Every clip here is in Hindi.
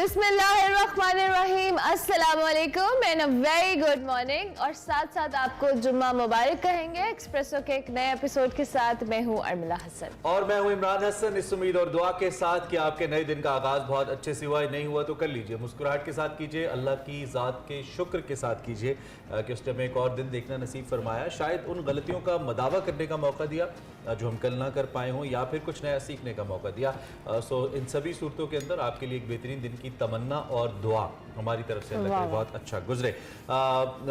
बिस्मिल्लाहिर्रहमानिर्रहीम, अस्सलाम वालेकुम and a very good morning. और साथ साथ आपको जुम्मा मुबारक कहेंगे। एक्सप्रेसो के एक नए एपिसोड के साथ मैं हूँ अर्मिला हसन और मैं हूँ इमरान हसन। इस उम्मीद और दुआ के साथ कि आपके नए दिन का आगाज बहुत अच्छे से हुआ है। नहीं हुआ तो कर लीजिए, मुस्कुराहट के साथ कीजिए, अल्लाह की ज़ात के शुक्र के साथ कीजिए कि उसने हमें एक और दिन देखना नसीब फरमाया। शायद उन गलतियों का मदावा करने का मौका दिया जो हम कल ना कर पाए हों, या फिर कुछ नया सीखने का मौका दिया। सो इन सभी सूरतों के अंदर आपके लिए एक बेहतरीन दिन की तमन्ना और दुआ हमारी तरफ से अल्लाह बहुत अच्छा गुजरे।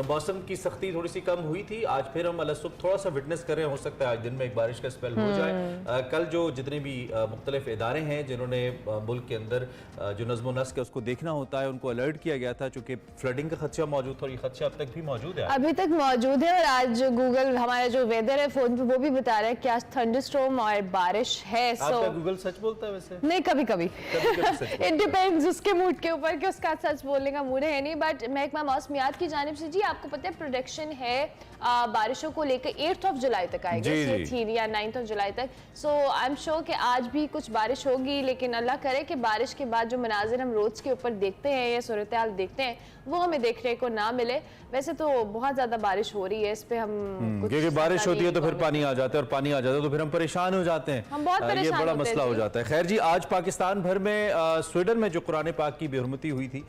मौसम की सख्ती थोड़ी सी कम हुई थी, आज फिर हम अल्लाह सुबह थोड़ा सा विटनेस कर रहे हैं। हो सकता है आज दिन में एक बारिश का स्पेल हो जाए। कल जो जितने भी मुख्तलिफ इदारे हैं जिन्होंने मुल्क के अंदर जो नज़्म नस्क है उसको देखना होता है, उनको अलर्ट किया गया था चूँकि फ्लडिंग का खदशा मौजूद था और ये खदशा अब तक भी मौजूद है, अभी तक मौजूद है। और आज गूगल हमारा जो वेदर है फोन पे वो भी बता रहा है कि आज थंडरस्टॉर्म और बारिश है। आपका गूगल सच बोलता है वैसे? नहीं, कभी कभी इट डिपेंड्स उसके मूड के ऊपर कि उसका सच बोलने का मूड है नहीं। बट महकमा मौसमियात की जानिब से जी आपको पता है प्रोडिक्शन है बारिशों को लेकर 8 जुलाई तक आएगी थी या 9 जुलाई तक। सो आई एम श्योर कि आज भी कुछ बारिश होगी, लेकिन अल्लाह करे कि बारिश के बाद जो मनाजिर हम रोज के ऊपर देखते हैं या सूरत हाल देखते हैं वो हमें देखने को ना मिले। वैसे तो बहुत ज्यादा बारिश हो रही है, इस पे हम क्योंकि बारिश होती है तो फिर पानी आ जाता है और पानी आ जाता है तो फिर हम परेशान हो जाते हैं, हम बहुत परेशान, ये बड़ा होते मसला हो जाता है। खैर जी, आज पाकिस्तान भर में स्वीडन में जो कुरान पाक की बेहुरमती हुई थी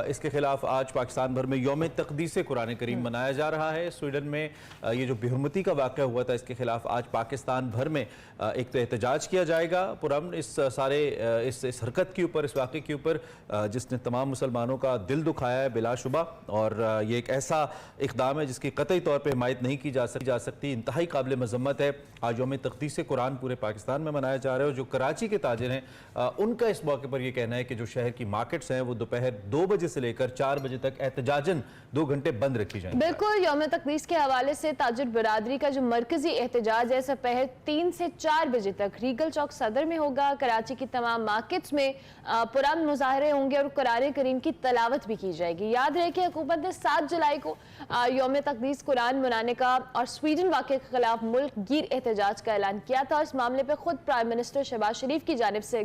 इसके खिलाफ आज पाकिस्तान भर में यौम तक़दीस कुरान करीम मनाया जा रहा है। स्वीडन में ये जो बेहुरमती का वाक़या हुआ था इसके खिलाफ आज पाकिस्तान भर में एक तो एहतजाज किया जाएगा पुरअमन इस सारे इस हरकत के ऊपर, इस वाक़े के ऊपर जिसने तमाम मुसलमानों का दिल दुखाया है बिलाशुबा। और ये एक ऐसा इक़दाम है जिसकी कतई तौर पर हिमायत नहीं की जा सकती, इंतहाई काबिल मज़म्मत है। आज यौम तक़दीस कुरान पूरे पाकिस्तान में मनाया जा रहा है और जो कराची के ताजिर हैं उनका इस मौके पर यह कहना है कि जो शहर की मार्केट्स हैं वो दोपहर 2 बजे से लेकर 4 बजे तक एहतजाजन 2 घंटे बंद रखी जाएंगी। बिल्कुल, यौम तक़दीस के हवाले से ताजिर बरादरी का जो मरकजी एहतजाज है दोपहर 3 से 4 बजे तक रीगल चौक सदर में होगा। कराची की तमाम मार्केट्स में पुरअमन मुजाहरे होंगे और कुरान करीम की तलावत भी की जाएगी। याद रहे कि हुकूमत ने 7 जुलाई को यौम तक़दीस कुरान मनाने का और स्वीडन वाक़े के खिलाफ मुल्क गिर एहतजाज का ऐलान किया था। इस मामले पर खुद प्राइम मिनिस्टर शहबाज शरीफ की जानिब से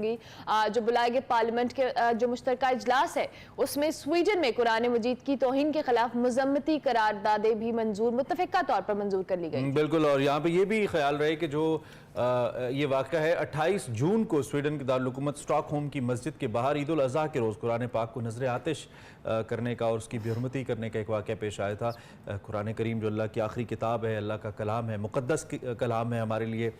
जो बुलाए गए पार्लियामेंट के जो मुश्तरका इजलास है उसमें स्वीडन में कुरान मजीद की तौहीन के खिलाफ मजम्मती करारदादें भी मुतफ़िका तौर पर मंजूर कर ली गई। बिल्कुल, और यहाँ पे ये भी ख्याल रहे कि जो ये वाक़या है 28 जून को स्वीडन के दारुल हुकूमत स्टॉकहोम की मस्जिद के बाहर ईद उल अज़हा के रोज़ कुरान पाक को नजर आतिश करने का और उसकी बेहुरमती करने का एक वाक़या पेश आया था। कुरान करीम जो अल्लाह की आखिरी किताब है, अल्लाह का कलाम है, मुक़द्दस कलाम है हमारे लिए,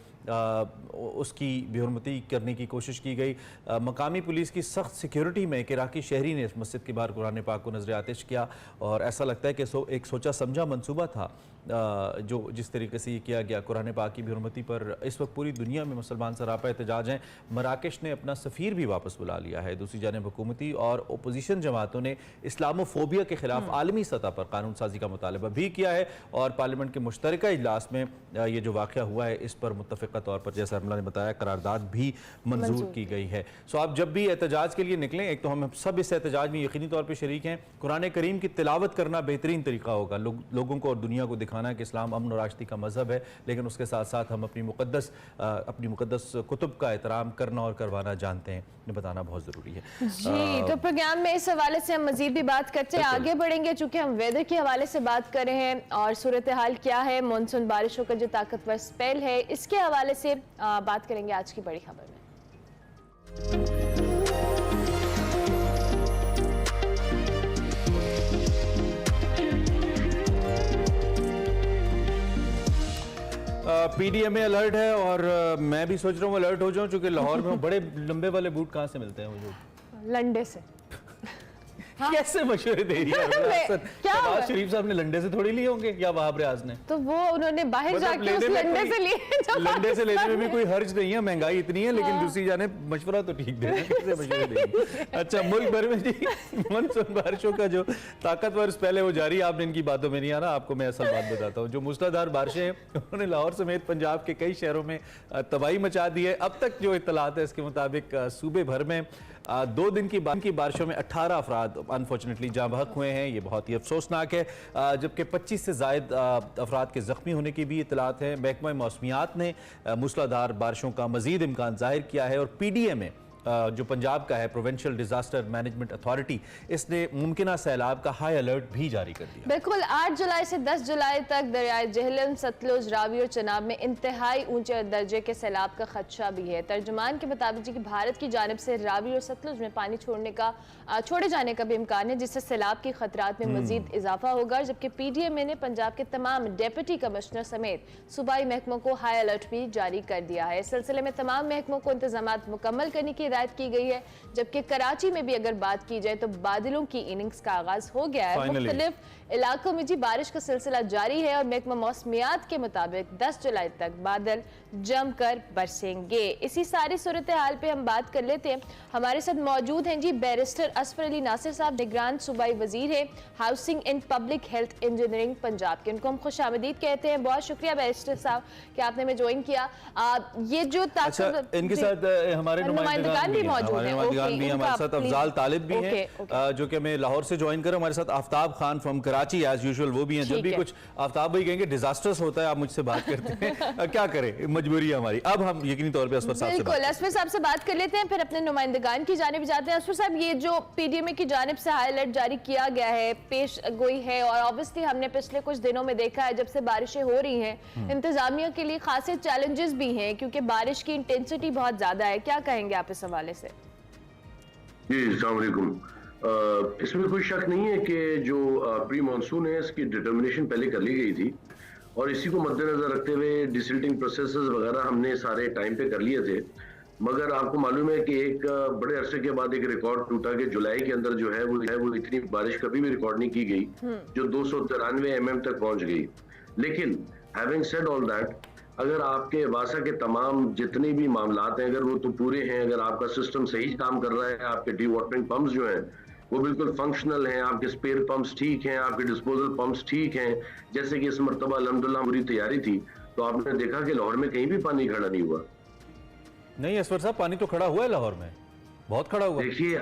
उसकी बेहुरमती करने की कोशिश की गई। मकामी पुलिस की सख्त सिक्योरिटी में एक इराकी शहरी ने इस मस्जिद के बाहर कुरान पाक को नजर आतिश किया और ऐसा लगता है कि एक सोचा समझा मंसूबा था जो जिस तरीके से ये किया गया। कुरान पाक की बेहुरमती पर इस वक्त पूरी दुनिया में मुसलमान सरापा एहतजाज हैं। मराकेश ने अपना सफ़ीर भी वापस बुला लिया है। दूसरी जानिब हुकूमती और अपोजिशन जमातों ने इस्लामोफोबिया के खिलाफ आलमी सतह पर कानून साजी का मुतालबा भी किया है और पार्लियामेंट के मुश्तरका इजलास में ये जो वाक़या हुआ है इस पर मुत्तफ़िक़ा तौर पर, जैसा अर्मिला ने बताया, करारदाद भी मंजूर की गई है। सो आप जब भी एहतजाज के लिए निकलें, एक तो हम सब इस एहतजाज में यकीनी तौर पर शरीक हैं। कुरान करीम की तिलावत करना बेहतरीन तरीका होगा लोगों को और दुनिया को दिखाना कि इस्लाम अमन और आशती का मजहब है, लेकिन उसके साथ साथ हम अपनी मुक़द्दस कुतुब का एहतराम करना और करवाना जानते हैं, ये बताना बहुत ज़रूरी है जी। तो प्रोग्राम में इस हवाले से हम मजीद भी बात करते हैं, आगे बढ़ेंगे चूंकि हम वेदर के हवाले से बात कर रहे हैं और सूरत हाल क्या है, मानसून बारिशों का जो ताकतवर स्पेल है इसके हवाले से बात करेंगे आज की बड़ी खबर में। PDMA अलर्ट है और मैं भी सोच रहा हूँ अलर्ट हो जाऊँ क्योंकि लाहौर में बड़े लंबे वाले बूट कहाँ से मिलते हैं मुझे? लंडे से। हाँ? कैसे मशवरे दे रही है? शहबाज शरीफ साहब ने लंडे से थोड़ी लिए होंगे या वहाब रियाज ने? तो वो उन्होंने बाहर जाके उस लंडे से लिए। लंडे से लेने में भी कोई हर्ज नहीं है, महंगाई इतनी है, लेकिन दूसरी जाने मशवरा तो ठीक दे रहे। अच्छा, मुल्क भर में जी मानसून बारिशों का जो ताकतवर स्पेल है वो जारी। आपने इनकी बातों में नहीं आना, आपको मैं असल बात बताता हूँ। जो मूसलाधार बारिशें हैं उन्होंने लाहौर समेत पंजाब के कई शहरों में तबाही मचा दी है। अब तक जो इत्तलात है इसके मुताबिक सूबे भर में 2 दिन की बारिशों में 18 अफराद अनफॉर्चुनेटली जाँ बहक हुए हैं। ये बहुत ही अफसोसनाक है, जबकि 25 से ज़ायद अफराद के ज़ख्मी होने की भी इत्तलात हैं। महकमा मौसमियात ने मूसलाधार बारिशों का मज़ीद इम्कान ज़ाहिर किया है और PDMA जो पंजाब का है प्रोविंशियल डिजास्टर मैनेजमेंट अथॉरिटी, इसने मुमकिन सैलाब का हाई अलर्ट भी जारी कर दिया। बिल्कुल, 8 जुलाई से 10 जुलाई तक दरियाए जेहलम, सतलुज, रावी और चनाब में इंतहाई ऊंचे दर्जे के सैलाब का खदशा भी है। तर्जुमान के मुताबिक कि भारत की जानिब से रावी और सतलुज में पानी छोड़े जाने का भी इम्कान है, जिससे सैलाब की खतरात में मजीद इजाफा होगा। जबकि PDMA ने पंजाब के तमाम डेप्यूटी कमिश्नर समेत सूबाई महकमों को हाई अलर्ट भी जारी कर दिया है। इस सिलसिले में तमाम महकमों को इंतजामात मुकम्मल करने की हिदायत की गई है। जबकि कराची में भी अगर बात की जाए तो बादलों की इनिंग्स का आगाज हो गया है। मुख्तलिफ इलाकों में जी बारिश का सिलसिला जारी है और महकमा मौसमियात के मुताबिक 10 जुलाई तक बादल जमकर बरसेंगे। इसी सारी सूरत हाल पे हम बात कर लेते हैं। हमारे साथ मौजूद हैं जी बैरिस्टर असफर अली नासिर साहब, निगरान सूबाई वजीर है housing and public health engineering Punjab के। उनको हम खुशामदीद कहते हैं। बहुत शुक्रिया बैरिस्टर साहब कि आपने हमें ज्वाइन किया। ये जो इनके साथ हमारे नुमाइंदगान भी मौजूद हैं, हमारे साथ अफजाल तालिब भी हैं जो कि हमें लाहौर से ज्वाइन करें। हमारे साथ Aftab Khan from Karachi as usual वो भी हैं। जब भी कुछ आफ्ताब भाई कहेंगे डिजास्टर्स होता है आप मुझसे बात करते हैं क्या करें, मजबूरी है हमारी। अब हम यकीनी तौर पे असफर साहब बिल्कुल असफर साहब से बात कर लेते हैं, फिर अपने नुमाइंदगान की जानिब जाते हैं। असफर साहब, ये जो PDMA की जानिब से हाई अलर्ट जारी किया गया है, पेश गोई है, और ऑब्वियसली हमने पिछले कुछ दिनों में देखा है जब से बारिशें हो रही हैं, इंतजामिया के लिए खासे चैलेंजेस भी हैं क्योंकि बारिश की इंटेंसिटी बहुत ज्यादा है। क्या कहेंगे आप इस हवाले से? जी अस्सलाम वालेकुम। इसमें कोई शक नहीं है कि जो प्री मानसून है इसकी डिटर्मिनेशन पहले कर ली गई थी और इसी को मद्देनजर रखते हुए डिसिल्टिंग प्रोसेस वगैरह हमने सारे टाइम पे कर लिए थे। मगर आपको मालूम है कि एक बड़े अरसे के बाद एक रिकॉर्ड टूटा कि जुलाई के अंदर जो है वो इतनी बारिश कभी भी रिकॉर्ड नहीं की गई जो 293 mm तक पहुंच गई। लेकिन हैविंग सेड ऑल दैट, अगर आपके वासा के तमाम जितने भी मामलात हैं अगर वो तो पूरे हैं, अगर आपका सिस्टम सही काम कर रहा है, आपके डी वाटरिंग पंप्स जो हैं वो बिल्कुल फंक्शनल हैं, आपके स्पेयर पंप्स ठीक हैं, आपके डिस्पोजल पंप्स ठीक हैं, जैसे कि इस मरतबा अल्हम्दुलिल्लाह पूरी तैयारी थी, तो आपने देखा कि लाहौर में कहीं भी पानी खड़ा नहीं हुआ। नहीं असफर साहब, पानी तो खड़ा हुआ है लाहौर में, बहुत खड़ा हुआ। देखिए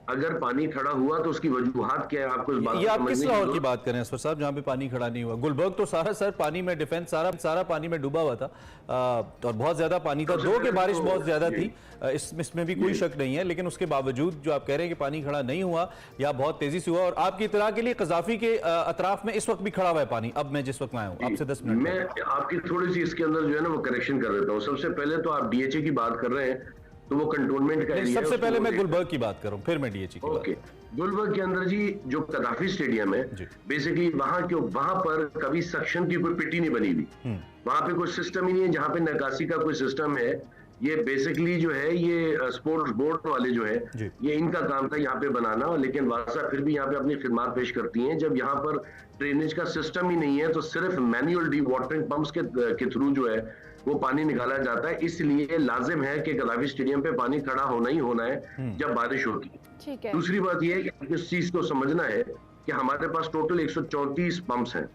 अगर पानी खड़ा हुआ तो उसकी वजूहात क्या है, आपको इस बात ये आप किस लाहौर की बात करें असफर साहब जहां पे पानी खड़ा नहीं हुआ? गुलबर्ग तो सारा सर पानी में, डिफेंस सारा पानी में डूबा हुआ था और बहुत ज्यादा पानी था। 2 की बारिश बहुत ज्यादा थी, इसमें भी कोई शक नहीं है। लेकिन उसके बावजूद जो आप कह रहे हैं कि पानी खड़ा नहीं हुआ या बहुत तेजी से हुआ, और आपकी इत्तला के लिए कजाफी के अतराफ में इस वक्त भी खड़ा हुआ है पानी। अब मैं जिस वक्त आया हूँ आपसे 10 मिनट मैं आपकी थोड़ी सी इसके अंदर जो है ना वो करेक्शन कर देता हूँ। सबसे पहले तो आप DHA की बात कर रहे हैं तो वो कंटोनमेंट का एरिया है। सबसे पहले मैं गुलबर्ग की बात करूं, फिर मैं DHA की ओके। गुलबर्ग के अंदर जी जो कदाफी स्टेडियम है, बेसिकली वहां पर कभी सक्शन की कोई पिट्टी नहीं बनी हुई, वहां पे कोई सिस्टम ही नहीं है जहां पे निकासी का कोई सिस्टम है। ये बेसिकली जो है ये स्पोर्ट्स बोर्ड वाले जो है ये इनका काम था यहाँ पे बनाना, लेकिन वासा फिर भी यहाँ पे अपनी खिदमत पेश करती हैं। जब यहाँ पर ड्रेनेज का सिस्टम ही नहीं है तो सिर्फ मैनुअल डी वाटरिंग पंप्स के थ्रू जो है वो पानी निकाला जाता है। इसलिए लाजिम है कि कदाफी स्टेडियम पे पानी खड़ा होना ही होना है जब बारिश होती है। दूसरी बात यह है कि इस चीज को समझना है कि हमारे पास टोटल 134 पंप्स हैं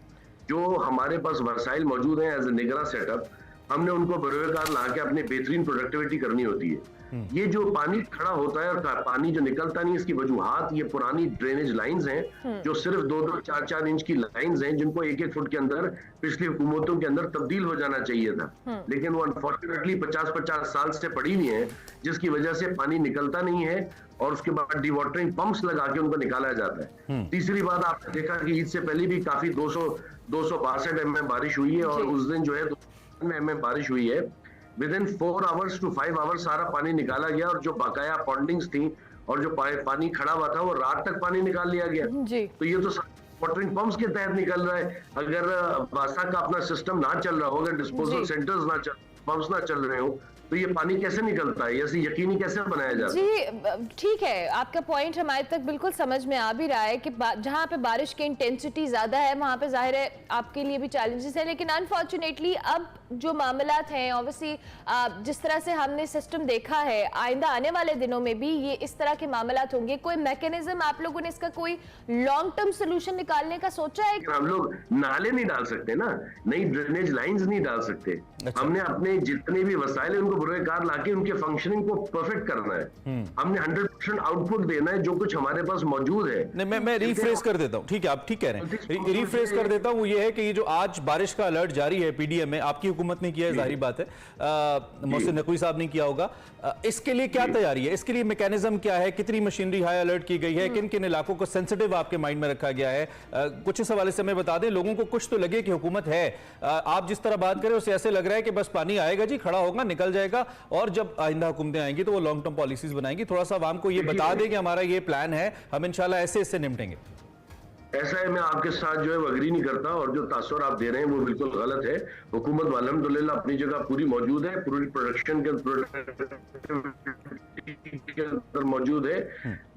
जो हमारे पास वसाइल मौजूद हैं एज ए निगरान सेटअप। हमने उनको बरोकार ला के अपनी बेहतरीन प्रोडक्टिविटी करनी होती है। ये जो पानी खड़ा होता है और पानी जो निकलता नहीं, इसकी वजूहात ये पुरानी ड्रेनेज लाइंस हैं जो सिर्फ 2-2, 4-4 इंच की लाइंस हैं जिनको 1-1 फुट के अंदर पिछली हुकूमतों के अंदर तब्दील हो जाना चाहिए था, लेकिन वो अनफॉर्चुनेटली 50-50 साल से पड़ी हुई हैं जिसकी वजह से पानी निकलता नहीं है और उसके बाद डी वाटरिंग पंप्स लगा के उनको निकाला जाता है। तीसरी बात आपने देखा कि ईद से पहले भी काफी 262 mm बारिश हुई है और उस दिन जो है 2 mm बारिश हुई है। With in 4 hours to 5 hours सारा पानी निकाला गया और जो बकाया पॉन्डिंग्स थी और जो पानी खड़ा हुआ था वो रात तक पानी निकाल लिया गया। तो ये तो वाटरिंग पंप्स के तहत निकल रहा है। अगर वासा का अपना सिस्टम ना चल रहा हो, अगर डिस्पोजल सेंटर्स ना चल, पंप्स ना चल रहे हो, तो ये पानी कैसे निकलता है, ऐसे यकीनी कैसे बनाया जाता है? जी ठीक है, आपका पॉइंट हमारे तक बिल्कुल समझ में आ भी रहा है कि जहां पे बारिश की इंटेंसिटी ज्यादा है वहां पे जाहिर है आपके लिए भी चैलेंजेस है, लेकिन अनफॉर्चुनेटली अब जो मामलात हैं ऑब्वियसली जिस तरह से हमने सिस्टम देखा है आइंदा आने वाले दिनों में भी ये इस तरह के मामलात होंगे। कोई मैकेनिज्म आप लोगों ने इसका कोई लॉन्ग टर्म सोल्यूशन निकालने का सोचा है? हम लोग नाले नहीं डाल सकते ना, नई ड्रेनेज लाइंस नहीं डाल सकते। हमने अपने जितने भी वसाइल उनको बुरेकार लाके उनके फंक्शनिंग को परफेक्ट करना है। हमने 100% आउटपुट देना है जो कुछ हमारे पास मौजूद है। नहीं, मैं रिफ्रेश कर देता हूँ, ठीक है, आप ठीक कह रहे हैं, रिफ्रेश कर देता हूँ। वो ये है कि ये जो आज बारिश का अलर्ट जारी है पीडीएम में, आपकी हुकूमत ने किया है, जाहिर बात है, मोहसिन नकवी साहब ने किया होगा। इसके लिए क्या तैयारी है, इसके लिए मैकेनिज्म क्या है, कितनी मशीनरी हाई अलर्ट की गई है, किन किन इलाकों को सेंसिटिव आपके माइंड में रखा गया है, कुछ इस हवाले से हमें बता दें। लोगों को कुछ तो लगे कि हुकूमत है। आप जिस तरह बात करें उससे ऐसे लग रहा है कि बस पानी आएगा जी, खड़ा होगा, निकल जाएगा, और जब आइंदा हुकूमतें आएंगी तो वो लॉन्ग टर्म पॉलिसीज बनाएंगी। थोड़ा सा आवाम को ये बता दें कि हमारा ये प्लान है, हम इंशाल्लाह ऐसे इससे निपटेंगे। ऐसा है, मैं आपके साथ जो है वो अग्री नहीं करता, और जो तासुर आप दे रहे हैं वो बिल्कुल गलत है। हुकूमत अल्हम्दुलिल्लाह अपनी जगह पूरी मौजूद है, पूरी प्रोडक्शन के अंदर मौजूद है।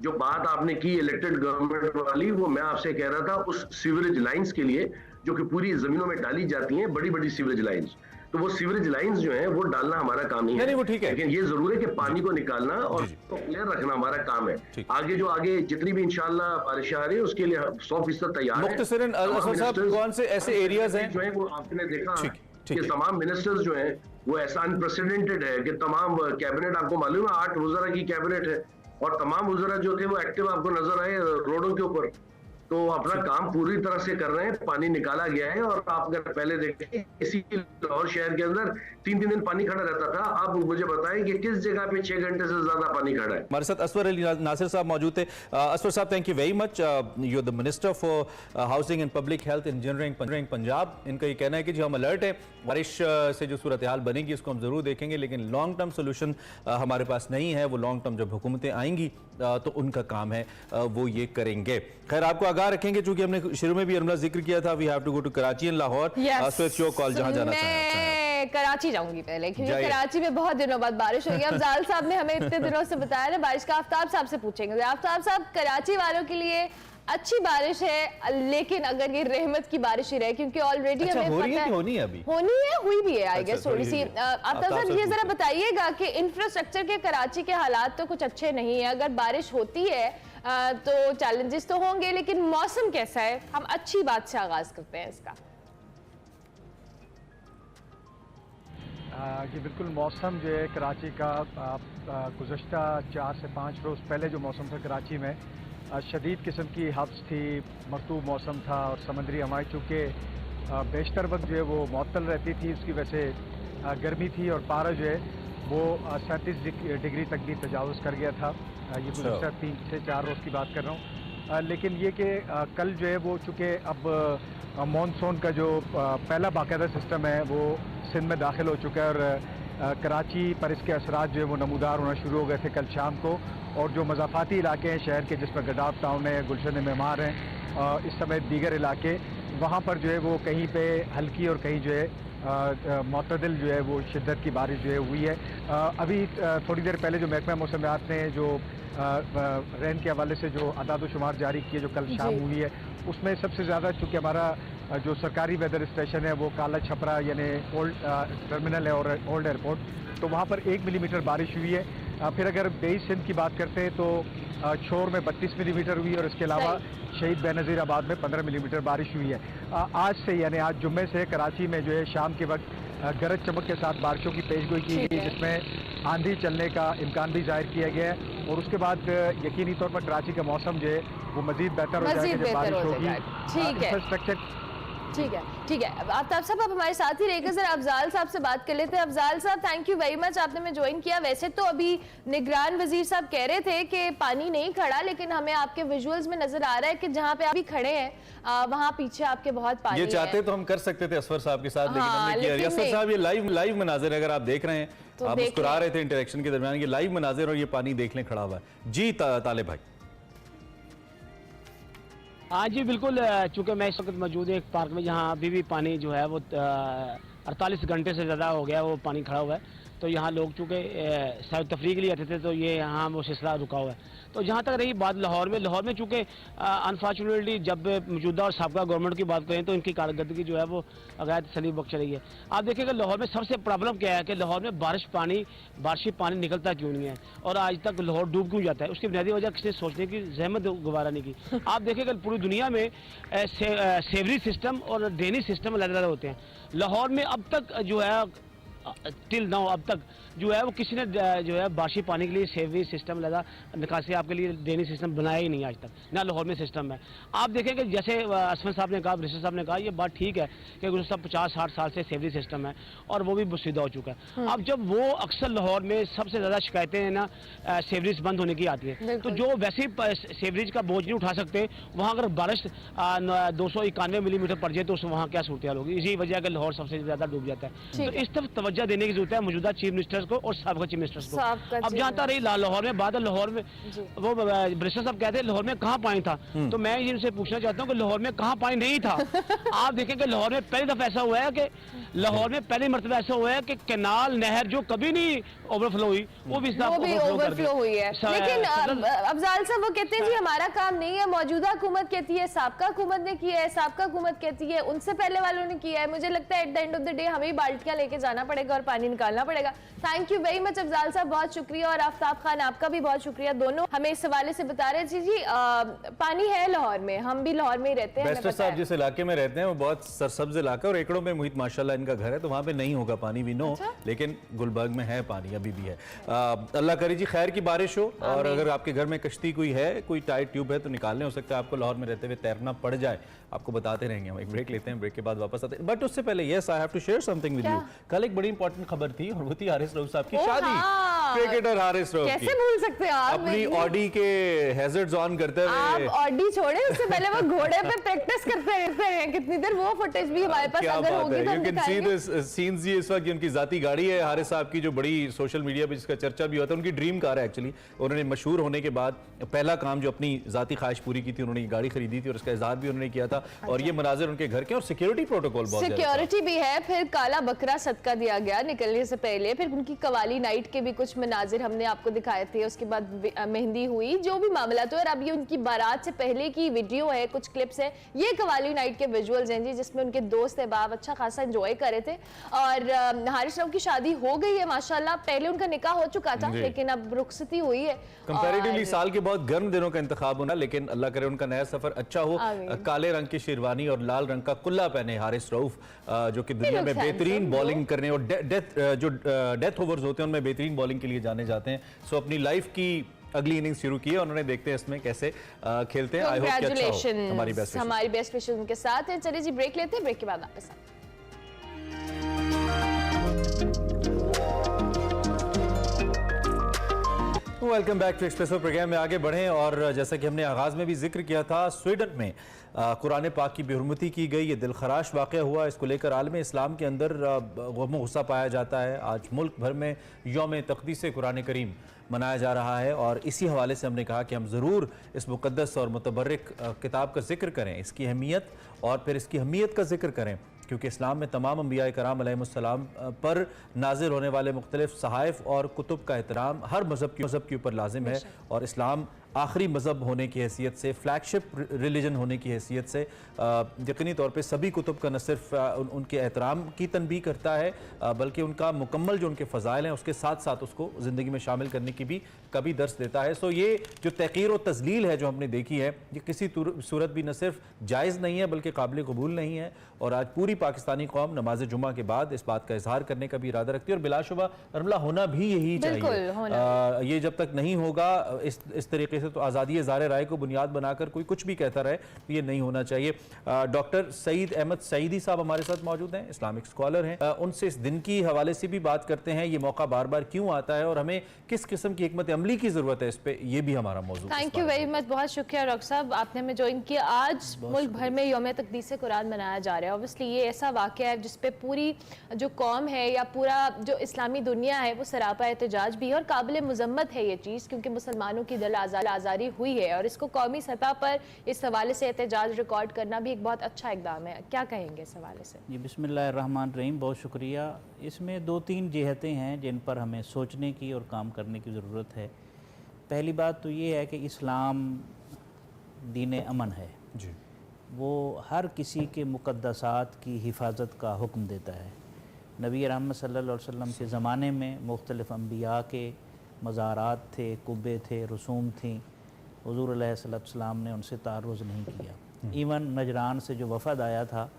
जो बात आपने की इलेक्टेड गवर्नमेंट वाली, वो मैं आपसे कह रहा था उस सीवरेज लाइंस के लिए जो कि पूरी जमीनों में डाली जाती हैं, बड़ी बड़ी सीवरेज लाइंस, तो वो सीवरेज लाइंस जो है वो डालना हमारा काम नहीं है। नहीं, वो ठीक है, लेकिन ये जरूर है कि पानी को निकालना और उसको क्लियर रखना हमारा काम है। आगे जितनी भी इंशाल्लाह बारिश आ रही है उसके लिए 100% तैयार है। मुख्तसरन असफर साहब, कौन से ऐसे एरियाज हैं जो है वो आपने देखा कि तमाम मिनिस्टर्स जो हैं वो ऐसा अनप्रेसिडेंटेड है कि तमाम कैबिनेट, आपको मालूम है 8 वज़रा की कैबिनेट है, और तमाम वज़रा जो थे वो एक्टिव आपको नजर आए रोडों के ऊपर। तो अपना काम पूरी तरह से कर रहे हैं, पानी निकाला गया है। और आप अगर पहले देखें, इसी लाहौर शहर के अंदर 3-3 दिन पानी खड़ा रहता था। आप मुझे बताएं कि किस जगह पे 6 घंटे से ज्यादा पानी खड़ा है। हमारे साथ असवर अली नासिर साहब मौजूद थे। असवर साहब, thank you very much. You are the minister for housing and public health engineering Punjab. इनका ये कहना है कि जी हम अलर्ट है, बारिश से जो सूरत हाल बनेगी उसको हम जरूर देखेंगे, लेकिन लॉन्ग टर्म सोल्यूशन हमारे पास नहीं है। वो लॉन्ग टर्म जब हुकूमतें आएंगी तो उनका काम है, वो ये करेंगे। खैर, आपको आगाह रखेंगे, चूंकि हमने शुरू में भी अरमला जिक्र किया था, we have to go to Karachi and Lahore. So call जहां जाना चाहें। कराची जाऊंगी पहले, क्योंकि कराची में बहुत दिनों बाद बारिश हुई है। अफजाल साहब ने हमें इतने दिनों से बताया ना बारिश का। आफ्ताब साहब से पूछेंगे। आफ्ताब साहब, कराची वालों के लिए अच्छी बारिश है, लेकिन अगर ये रहमत की बारिश ही रहे, क्योंकि ऑलरेडी हमें हो रही पता है है, कि होनी है, अभी होनी है, हुई भी है आई गेस थोड़ी सी। आफ्ताब साहब, ये जरा बताइएगा कि इंफ्रास्ट्रक्चर के कराची के हालात तो कुछ अच्छे नहीं है। अगर बारिश होती है तो चैलेंजेस तो होंगे, लेकिन मौसम कैसा है? हम अच्छी बात से आगाज करते हैं इसका। जी बिल्कुल, मौसम जो है कराची का गुज़श्ता 4 से 5 रोज़ पहले जो मौसम था कराची में, शदीद किस्म की हब्स थी, मरतूब मौसम था, और समंदरी हवाएं चूँकि बेशतर वक्त जो है वो मअतल रहती थी, उसकी वजह से गर्मी थी, और पारा जो है वो 37 डिग्री तक भी तजावुज़ कर गया था। ये गुज़श्ता 3 से 4 रोज़ की बात कर रहा हूँ। लेकिन ये कि कल जो है वो चूँकि अब मानसून का जो पहला बाकायदा सिस्टम है वो सिंध में दाखिल हो चुका है, और कराची पर इसके असरात जो है वो नमूदार होना शुरू हो गए थे कल शाम को। और जो मज़ाफ़ाती इलाके हैं शहर के, जिसमें गडाफ टाउन है, गुलशन मेमार हैं, इस समय दीगर इलाके, वहाँ पर जो है वो कहीं पे हल्की और कहीं जो है मुतदिल जो है वो शिद्दत की बारिश जो है हुई है। अभी थोड़ी देर पहले जो महकमा मौसमियात ने जो रैन के हवाले से जो अदाद शुमार जारी किए जो कल शाम हुई है, उसमें सबसे ज़्यादा चूँकि हमारा जो सरकारी वेदर स्टेशन है वो काला छपरा यानी ओल्ड टर्मिनल है और ओल्ड एयरपोर्ट, तो वहाँ पर 1 मिलीमीटर बारिश हुई है। फिर अगर बेई सिंध की बात करते हैं तो शोर में 32 मिलीमीटर हुई, और इसके अलावा शहीद बेनज़ीर आबाद में 15 मिलीमीटर बारिश हुई है। आज से यानी आज जुम्मे से कराची में जो है शाम के वक्त गरज चमक के साथ बारिशों की पेशगोई की गई, जिसमें आंधी चलने का इम्कान भी जाहिर किया गया है। और उसके बाद यकीनी तौर पर कराची का मौसम जो है वो मजीद बेहतर हो जाएगा जब बारिश होगी। इंफ्रास्ट्रक्चर ठीक है। आफ्ताब साहब, आप हमारे साथ ही रहेगा। सर, अफजाल साहब से बात कर लेते हैं। अफजाल साहब, थैंक यू वेरी मच, आपने हमें ज्वाइन किया। वैसे तो अभी निगरान वजीर साहब कह रहे थे कि पानी नहीं खड़ा, लेकिन हमें आपके विजुअल्स में नजर आ रहा है कि जहां पे आप भी खड़े हैं वहां पीछे आपके बहुत पानी ये चाहते तो हम कर सकते थे असफर साहब के साथ, लेकिन हमने किया। असफर साहब, ये लाइव मनाजिर अगर आप देख रहे हैं, तो आप मुस्कुरा रहे थे इंटरेक्शन के दरमियान, ये लाइव मनाजिर और ये पानी देख लें खड़ा हुआ है जी। तालिब भाई। हाँ जी बिल्कुल, चूँकि मैं इस वक्त मौजूद है एक पार्क में जहाँ अभी भी पानी जो है वो 48 घंटे से ज़्यादा हो गया वो पानी खड़ा हुआ है। तो यहाँ लोग चूँकि सैर तफरीह के लिए आते थे, तो ये यहाँ वो सिलसिला रुका हुआ है। तो जहाँ तक रही बात लाहौर में चूँकि अनफॉर्चुनेटली जब मौजूदा और साबका गवर्नमेंट की बात करें तो इनकी कारकर्दगी जो है वो गैर सलीम वक्त चली है। आप देखिएगा लाहौर में सबसे प्रॉब्लम क्या है कि लाहौर में बारिशी पानी निकलता क्यों नहीं है, और आज तक लाहौर डूब क्यों जाता है, उसकी बुनियादी वजह किसी ने सोचने की जहमत गुवारा नहीं की। आप देखिएगा पूरी दुनिया में सेवरी सिस्टम और ड्रेनेज सिस्टम अलग अलग होते हैं। लाहौर में अब तक जो है टिल नाउ अब तक जो है वो किसी ने जो है बाशी पानी के लिए सेवरेज सिस्टम लगा निकासी आपके लिए ड्रेनेज सिस्टम बनाया ही नहीं आज तक, ना लाहौर में सिस्टम है। आप देखें कि जैसे असमन साहब ने कहा, बरिस्टर साहब ने कहा, ये बात ठीक है कि गुज़श्ता 50-60 साल से सेवरेज सिस्टम है और वो भी बुसीदा हो चुका है। अब जब वो अक्सर लाहौर में सबसे ज़्यादा शिकायतें हैं ना सेवरेज बंद होने की आती है, तो जो वैसे ही सेवरेज का बोझ नहीं उठा सकते, वहाँ अगर बारिश 291 मिलीमीटर पड़ जाए तो वहाँ क्या सूरत हाल होगी। इसी वजह का लाहौर सबसे ज़्यादा डूब जाता है। तो इस तरफ तवज्जो देने की जरूरत है मौजूदा चीफ मिनिस्टर्स को और साबिक़ चीफ मिनिस्टर्स को। अब जहाँ तक रही लाहौर में बात है, लाहौर में वो बरिस्टर साहब कहते हैं लाहौर में कहाँ पानी था, तो मैं इनसे पूछना चाहता हूँ कि लाहौर में कहाँ पानी नहीं था। आप देखें कि लाहौर में पहली दफा ऐसा हुआ है कि लाहौर में पहली मरतबा ऐसा हुआ है कि कैनाल नहर जो कभी नहीं ओवरफ्लो हुई वो भी ओवरफ्लो हुई है। लेकिन अफजाल साहब वो कहते हैं जी हमारा काम नहीं है, मौजूदा हुकूमत कहती है, साबका हुकूमत ने किया है, साबका हुकूमत कहती है उनसे पहले वालों ने किया है। मुझे लगता है at the end of the day हमें बाल्टियां लेके जाना पड़ेगा और पानी निकालना पड़ेगा। Thank you very much Afzal साहब, बहुत शुक्रिया, और आफ्ताब खान आपका भी बहुत शुक्रिया। दोनों हमें इस हवाले से बता रहे थे जी पानी है लाहौर में, हम भी लाहौर में ही रहते हैं। बरिस्टर साहब जिस इलाके में रहते हैं वो बहुत सरसब्ज इलाका और एकड़ों में मुहित माशाल्लाह इनका घर है, तो वहाँ पे नहीं होगा पानी भी नो, लेकिन गुलबर्ग में है पानी, अभी भी है। अल्लाह करे जी खैर की बारिश हो, और अगर आपके घर में कश्ती कोई है, कोई टाइट ट्यूब है तो निकालने, हो सकता है आपको लाहौर में रहते हुए तैरना पड़ जाए। आपको बताते रहेंगे हम। एक ब्रेक लेते हैं, ब्रेक के बाद वापस आते हैं। बट उससे पहले yes I have to share something with you. कल एक बड़ी इंपॉर्टेंट खबर थी और वो थी हारिस रऊफ साहब की शादी। क्रिकेटर हारिस रऊफ कैसे भूल सकते हैं आप अपनी ऑडी के हैजर्ड्स ऑन करते हुए। आप ऑडी छोड़े, उससे पहले वो घोड़े पे प्रैक्टिस करते रहते हैं कितनी देर, वो फुटेज भी हमारे पास अगर होगी तो हम दिखाएंगे। सीन्स जी इस वक्त उनकी जाती गाड़ी है हारिस साहब की, जो बड़ी सोशल मीडिया पे जिसका चर्चा भी होता है, उनकी ड्रीम कार है एक्चुअली। उन्होंने मशहूर होने के बाद पहला काम जो अपनी जाती ख्वाहिश पूरी की थी, उन्होंने गाड़ी खरीदी थी और उसका इजहार भी उन्होंने किया था। और ये मनाजिर उनके घर के, और सिक्योरिटी प्रोटोकॉल बहुत सिक्योरिटी भी है। फिर काला बकरा सदका दिया गया निकलने से पहले, फिर उनकी कवाली नाइट के भी कुछ मनाजिर हमने आपको दिखाए थे, उसके बाद मेहंदी हुई, जो भी मामला तो। और अब ये उनकी बारात से पहले की वीडियो है, कुछ क्लिप्स है, ये कवाली नाइट के विजुअल्स हैं जी, जिसमें उनके दोस्त अहबाब अच्छा खासा एंजॉय करे थे। और हारिस रऊफ की शादी हो गई है माशाल्लाह, पहले उनका निकाह हो चुका था लेकिन अब रुखसती हुई है। कंपैरेटिवली साल के बहुत गर्म दिनों का इंतखाब होना, लेकिन अल्लाह करे उनका नया सफर अच्छा हो। काले रंग की शेरवानी और लाल रंग का कुल्ला पहने हारिस रऊफ, जो कि दुनिया में बेहतरीन बॉलिंग करने और डेथ ओवर्स होते हैं उनमें बेहतरीन बॉलिंग के लिए जाने जाते हैं। सो अपनी लाइफ की अगली इनिंग्स शुरू की है, उन्होंने देखते हैं इसमें कैसे खेलते हैं। आई होप कि अच्छा हो। हमारी बेस्ट विशेस उनके साथ है। चलिए जी ब्रेक लेते हैं, ब्रेक के बाद वापस आते हैं। Welcome back to Expresso program में आगे बढ़ें। और जैसा कि हमने आगाज़ में भी जिक्र किया था, स्वीडन में कुरान पाक की बेहुरमती की गई, ये दिलखराश वाक़या हुआ। इसको लेकर आलम इस्लाम के अंदर गम गुस्सा पाया जाता है। आज मुल्क भर में यौम तक़दीस कुरान करीम मनाया जा रहा है, और इसी हवाले से हमने कहा कि हम ज़रूर इस मुक़द्दस और मुतबर्रिक किताब का जिक्र करें, इसकी अहमियत और फिर इसकी अहमियत का जिक्र करें, क्योंकि इस्लाम में तमाम अंबिया कराम अलैहिस्सलाम पर नाजिल होने वाले मुख्तलिफ सहाइफ और कुतुब का एहतराम हर मज़हब के ऊपर लाजिम है। और इस्लाम आखिरी मज़हब होने की हैसियत से, फ्लैगशिप रिलीजन होने की हैसियत से यकीनी तौर पे सभी कुतुब का न सिर्फ उनके एहतराम की तनबीह करता है, बल्कि उनका मुकम्मल जो उनके फ़ज़ाइल हैं उसके साथ साथ उसको ज़िंदगी में शामिल करने की भी कभी दर्स देता है। सो ये जो तहक़ीर और तज़लील है जो हमने देखी है, ये किसी सूरत भी न सिर्फ जायज़ नहीं है बल्कि काबिल कबूल नहीं है। और आज पूरी पाकिस्तानी कौम नमाज जुमा के बाद इस बात का इजहार करने का भी इरादा रखती है, और बिलाशुबा रमला होना भी यही चाहिए। ये जब तक नहीं होगा इस तरीके से, तो आज़ादी इज़हार राय को बुनियाद बनाकर कोई कुछ भी कहता रहे, तो ये नहीं होना चाहिए। डॉक्टर सईद अहमद सईदी साहब हमारे साथ मौजूद हैं, इस्लामिक स्कॉलर हैं। उनसे इस दिन की हवाले से भी बात करते हैं, ये मौका बार बार क्यों आता है और हमें किस किस्म की हिकमत अमली की ज़रूरत है, इस पर ये भी हमारा मौजूद। थैंक यू वेरी मच, बहुत शुक्रिया डॉक्टर साहब, आपने हमें ज्वाइन किया। आज मुल्क भर में यौम तक़दीस कुरान मनाया जा रहा है। ऑब्वियसली ये ऐसा वाक़या है जिसपे पूरी जो कौम है या पूरा जो इस्लामी दुनिया है वो सरापा एहतजाज भी है, और काबिल मुज़म्मत है ये चीज़, क्योंकि मुसलमानों की दिल आज़ारी हुई है, और इसको कौमी सतह पर इस हवाले से एहतजाज रिकॉर्ड करना भी एक बहुत अच्छा इक़दाम है। क्या कहेंगे इस हवाले से? जी बिस्मिल्लाहिर्रहमानिर्रहीम, बहुत शुक्रिया। इसमें 2-3 जिहतें हैं जिन पर हमें सोचने की और काम करने की ज़रूरत है। पहली बात तो ये है कि इस्लाम दीन अमन है जी, वो हर किसी के मुक़द्दसात की हिफाजत का हुक्म देता है। नबी रहमत सल्लल्लाहु अलैहि वसल्लम के ज़माने में मुख्तलिफ़ अंबिया के मज़ारात थे, कुब्बे थे, रसूम थी, हुज़ूर अलैहिस्सलाम ने उनसे तारुज़ नहीं किया। इवन नजरान से जो वफ़द आया था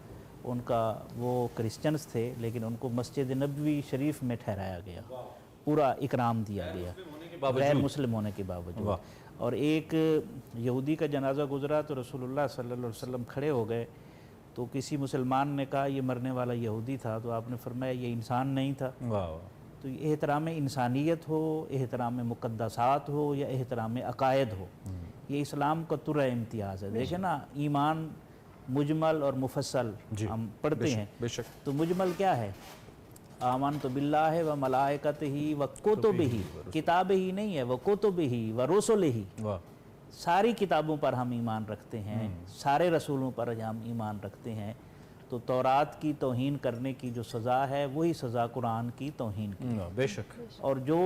उनका वो क्रिश्चियंस थे, लेकिन उनको मस्जिद नबवी शरीफ में ठहराया गया, पूरा इकराम दिया गया गैर मुस्लिम होने के बावजूद। और एक यहूदी का जनाजा गुजरा तो रसूलुल्लाह सल्लल्लाहु अलैहि वसल्लम खड़े हो गए, तो किसी मुसलमान ने कहा ये मरने वाला यहूदी था, तो आपने फरमाया ये इंसान नहीं था। तो एहतराम इंसानियत हो, एहतराम मुक़द्दसात हो या एहतराम अकायद हो, ये इस्लाम का तुरा इम्तियाज़ है। देखें ना, ईमान मुजमल और मुफस्सल हम पढ़ते हैं, तो मुजमल क्या है? आमन तो बिल्लाह व मलाइकतिही व कुतुबिही, किताब ही नहीं है, व कुतुबिही व रुसुलिही, सारी किताबों पर हम ईमान रखते हैं, सारे रसूलों पर हम ईमान रखते हैं। तो तौरात की तौहीन करने की जो सज़ा है वही सज़ा कुरान की तौहीन की, बेशक। और जो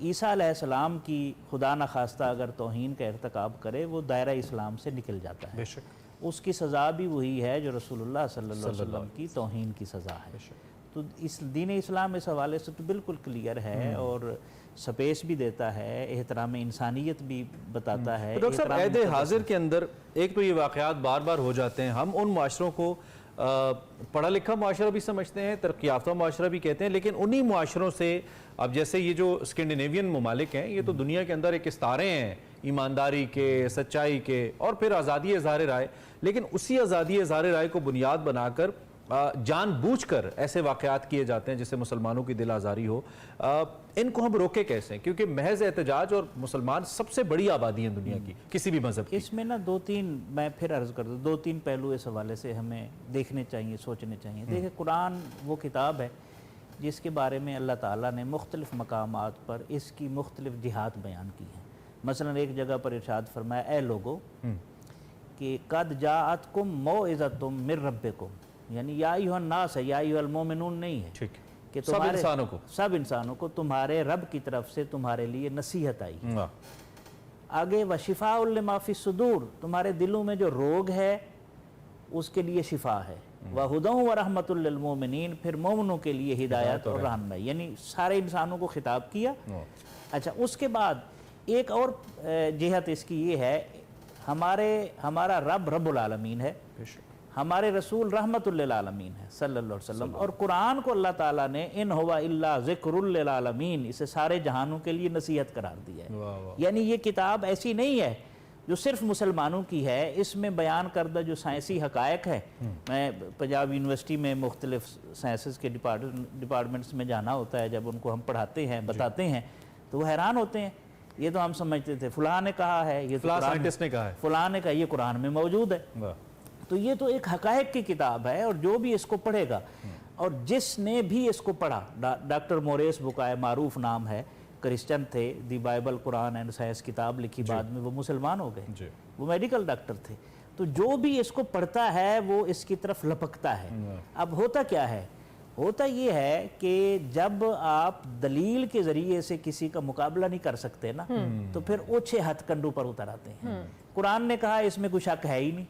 ईसा अलैहिस्सलाम की खुदा न खास्ता अगर तौहीन का इर्तिकाब करे वो दायरा इस्लाम से निकल जाता है, बेशक। उसकी सज़ा भी वही है जो रसूलुल्लाह सल्लल्लाहु अलैहि वसल्लम की तौहीन की सज़ा है। तो इस दीन इस्लाम इस हवाले से तो बिल्कुल क्लियर है और स्पेस भी देता है, एहतराम इंसानियत भी बताता है। तो डॉक्टर साहब, ऐद हाजिर के अंदर एक तो ये वाक़यात बार बार हो जाते हैं, हम उन माशरों को पढ़ा लिखा माशरा भी समझते हैं, तरक्की याफ्ता माशरा भी कहते हैं, लेकिन उन्हीं माशरों से अब जैसे ये जो स्कैंडिनेवियन ममालिक हैं, ये तो दुनिया के अंदर एक इस्तारे हैं ईमानदारी के, सच्चाई के और फिर आज़ादी इज़हार राय, लेकिन उसी आज़ादी इज़हार राय को बुनियाद बनाकर जानबूझकर ऐसे वाक़यात किए जाते हैं जिससे मुसलमानों की दिल आज़ारी हो। इनको हम रोके कैसे? क्योंकि महज एहतजाज, और मुसलमान सबसे बड़ी आबादी है दुनिया की किसी भी मज़हब की। इसमें ना दो तीन, मैं फिर अर्ज़ कर दूँ, दो तीन पहलू इस हवाले से हमें देखने चाहिए, सोचने चाहिए। देखिए, कुरान वो किताब है जिसके बारे में अल्लाह ताला ने मुख्तलिफ़ मकामात पर इसकी मुख्तलिफ़ जिहात बयान की हैं। मसलन एक जगह पर इरशाद फरमाया, ए लोगो कि कद जाअतकुम मौइज़तुम मिर रब्बिकुम, यानी या अय्युहन नास है, या अय्युहल मोमिनून नहीं है, ठीक, कि सब इंसानों को तुम्हारे रब की तरफ से तुम्हारे लिए नसीहत आई। आगे व शिफाउल लिमा फी सुदूर, तुम्हारे दिलों में जो रोग है उसके लिए शिफा है। व हुदौ व रहमतुल लिल मोमिनीन, फिर मोमिनों के लिए हिदायत और रहनुमाई, यानी सारे इंसानों को खिताब किया। अच्छा, उसके बाद एक और जिहत इसकी ये है, हमारा रब रब्बुल आलमीन है, हमारे रसूल रहमतुल लिल आलमीन है सल्लल्लाहु अलैहि वसल्लम, और कुरान को अल्लाह ताला ने इन हुवा इल्ला ज़िक्रुल लिल आलमीन, इसे सारे जहानों के लिए नसीहत करार दिया है। यानी ये किताब ऐसी नहीं है जो सिर्फ मुसलमानों की है, इसमें बयान करदा जो साइंसी हकायक है। मैं पंजाब यूनिवर्सिटी में मुख्तलिफ साइंसेस के डिपार्टमेंट्स में जाना होता है, जब उनको हम पढ़ाते हैं, बताते हैं, तो वो हैरान होते हैं। ये तो हम समझते थे फलां ने कहा है, ये तो साइंटिस्ट ने कहा है, फलां ने कहा, ये कुरान में मौजूद है। तो ये तो एक हकायक की किताब है, और जो भी इसको पढ़ेगा, और जिसने भी इसको पढ़ा, डॉक्टर मोरेस बुकाय मारूफ नाम है, क्रिश्चियन थे, दी बाइबल कुरान एंड साइंस किताब लिखी, बाद में वो मुसलमान हो गए, वो मेडिकल डॉक्टर थे। तो जो भी इसको पढ़ता है वो इसकी तरफ लपकता है। अब होता क्या है? होता ये है कि जब आप दलील के ज़रिए से किसी का मुकाबला नहीं कर सकते ना, तो फिर ओछे हथकंडों पर उतर आते हैं। कुरान ने कहा इसमें कोई शक है ही नहीं,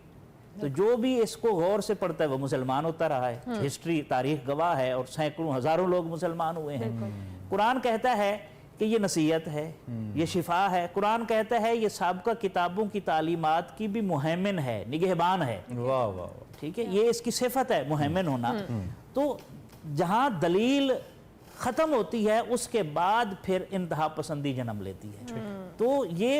तो जो भी इसको गौर से पढ़ता है वो मुसलमान होता रहा है। हिस्ट्री, तारीख गवाह है, और सैकड़ों हजारों लोग मुसलमान हुए हैं। कुरान कहता है कि ये नसीहत है, ये शिफा है। कुरान कहता है ये साबिक़ा किताबों की तालीमात की भी मुहैमिन है, निगहबान है। वाह वाह, ठीक है, ये इसकी सिफत है मुहैमिन होना। तो जहाँ दलील ख़त्म होती है उसके बाद फिर इंतहा पसंदी जन्म लेती है। तो ये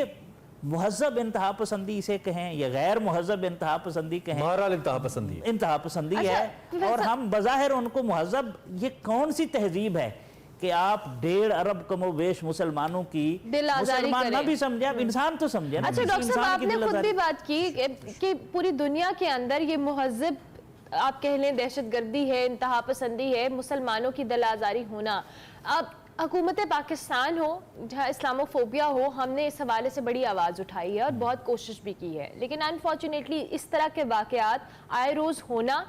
मुहज़्ज़ब इंतहा पसंदी इसे कहें या गैर मुहज़्ज़ब इंतहा पसंदी कहें, बहरहाल इंतहा पसंदी है। और हम बज़ाहिर उनको मुहज़्ज़ब, ये कौन सी तहजीब है कि आप 1.5 अरब कमोबेश मुसलमानों की मुसलमान ना भी समझे, आप इंसान तो समझे ना। अच्छा डॉक्टर साहब, आपने खुद भी बात की कि पूरी दुनिया के अंदर ये मुहज़्ज़ब, आप कह लें दहशतगर्दी है, इंतहा पसंदी है, मुसलमानों की दिल आज़ारी होना। अब हुकूमत पाकिस्तान हो, जहाँ इस्लामोफोबिया हो, हमने इस हवाले से बड़ी आवाज़ उठाई है और बहुत कोशिश भी की है, लेकिन अनफॉर्चुनेटली इस तरह के वाक़यात आए रोज़ होना,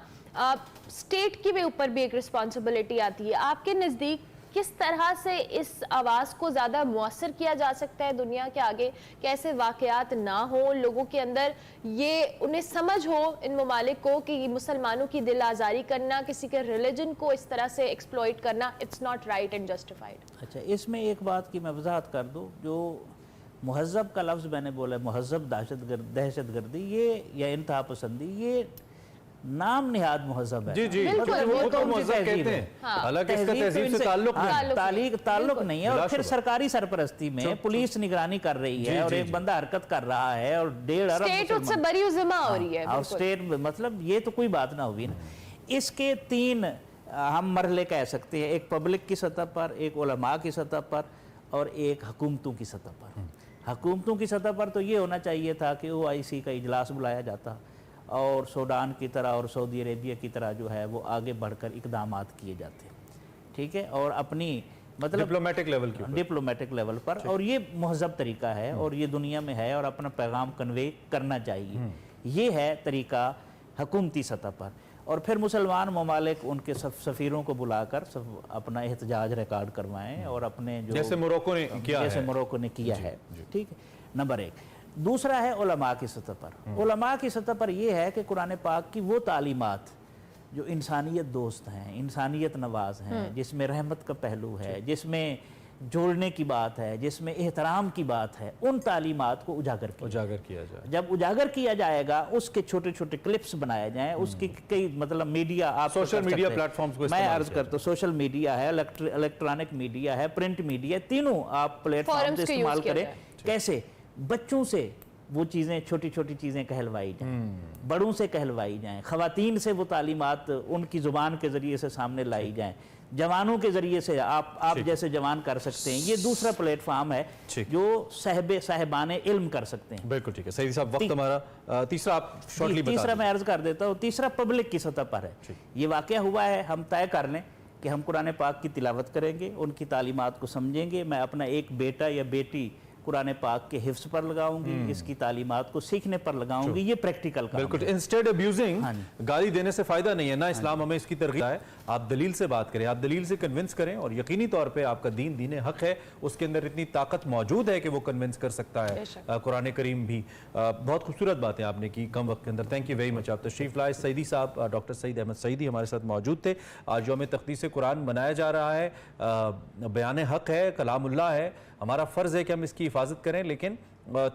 स्टेट के ऊपर भी एक रिस्पॉन्सिबिलिटी आती है। आपके नज़दीक किस तरह से इस आवाज़ को ज़्यादा मुअस्सर किया जा सकता है दुनिया के आगे, कैसे वाक़यात ना हो, लोगों के अंदर ये उन्हें समझ हो, इन ममालिक को, कि मुसलमानों की दिल आज़ारी करना, किसी के रिलीजन को इस तरह से एक्सप्लॉइट करना, it's not right and justified. अच्छा, इसमें एक बात की मैं वजाहत कर दूँ, जो मुहज़्ज़ब का लफ्ज़ मैंने बोला, मुहज़्ज़ब दहशतगर्दी ये या इंतहा पसंदी, ये नाम निहाद महजब है। जी जी, बिल्कुल, वो तो उनकी महजब तहजीब कहते है। हैं, हाँ। हालांकि इसका तहजीब तो तहजीब से इनसे- ताल्लुक नहीं है। ताल्लुक नहीं है। और फिर बिलाशुबा। सरकारी सरपरस्ती में पुलिस निगरानी कर रही है और एक बंदा हरकत कर रहा है और 1.5 अरब स्टेट उससे बरी जिम्मा हो रही है। और बिल्कुल। स्टेट मतलब ये तो कोई बात ना होगी ना। इसके 3 हम मरहले कह सकते हैं, एक पब्लिक की सतह पर, एक उलमा की सतह पर और एक हुकूमतों की सतह पर। हुकूमतों की सतह पर तो ये होना चाहिए था कि OIC का इजलास बुलाया जाता और सूडान की तरह और सऊदी अरेबिया की तरह जो है वो आगे बढ़कर इकदामात किए जाते, ठीक है, और अपनी मतलब डिप्लोमेटिक लेवल की डिप्लोमेटिक लेवल पर, और ये महजब तरीका है और ये दुनिया में है और अपना पैगाम कन्वे करना चाहिए। ये है तरीका हुकूमती सतह पर। और फिर मुसलमान ममालिक उनके सब सफ़ीरों को बुलाकर सब अपना एहतजाज रिकॉर्ड करवाएं और अपने जो जैसे मोरक्को ने किया जैसे है। मोरक्को ने किया है, ठीक है, नंबर 1। दूसरा है उलमा की सतह पर। उलमा की सतह पर यह है कि कुरान पाक की वो तालीमात जो इंसानियत दोस्त हैं, इंसानियत नवाज हैं, जिसमें रहमत का पहलू है, जिसमें जोड़ने की बात है, जिसमें एहतराम की बात है, उन तालीमात को उजागर किया जाए। जब उजागर किया जाएगा उसके छोटे छोटे क्लिप्स बनाए जाएं, उसकी कई मतलब मीडिया, आप सोशल मीडिया प्लेटफॉर्म्स को मैं अर्ज करता हूँ, सोशल मीडिया है, इलेक्ट्रॉनिक मीडिया है, प्रिंट मीडिया, तीनों आप प्लेटफॉर्म Forums का इस्तेमाल use किया करें। जाए। कैसे बच्चों से वो चीज़ें, छोटी छोटी चीज़ें कहलवाई जाएं, बड़ों से कहलवाई जाएं, खवातीन से वो तालीमात उनकी ज़ुबान के ज़रिए से सामने लाई जाएं, जवानों के ज़रिए से आप जैसे जवान कर सकते हैं। ये दूसरा प्लेटफॉर्म है जो साहिबान इल्म कर सकते हैं। बिल्कुल ठीक है। सईदी साहब, वक्त हमारा तीसरा आप शॉर्टली बता तीसरा दें। मैं अर्ज कर देता हूँ। तीसरा पब्लिक की सतह पर है। ये वाक़या हुआ है, हम तय कर लें कि हम कुरान पाक की तिलावत करेंगे, उनकी तालीमात को समझेंगे। मैं अपना एक बेटा या बेटी कुरान पाक के हिफ्स पर लगाऊंगी, इसकी तालीमात को सीखने पर लगाऊंगी। ये प्रैक्टिकल काम बिल्कुल। है। इंस्टेड अब्यूजिंग, हाँ गाली देने से फायदा नहीं है ना। इस्लाम हमें इसकी तरगीब है। आप दलील से बात करें, आप दलील से कन्विंस करें और यकीनी तौर पे आपका दीन दीन हक है, उसके अंदर इतनी ताकत मौजूद है कि वो कन्विंस कर सकता है। कुरान करीम भी। बहुत खूबसूरत बातें आपने की कम वक्त के अंदर। Thank you very much. आप तशरीफ लाए। सईदी साहब, डॉक्टर सईद अहमद सईदी हमारे साथ मौजूद थे। आज यौम तक़दीस कुरान मनाया जा रहा है, बयान हक है, कलामुल्लाह है। हमारा फ़र्ज़ है कि हम इसकी हिफाजत करें, लेकिन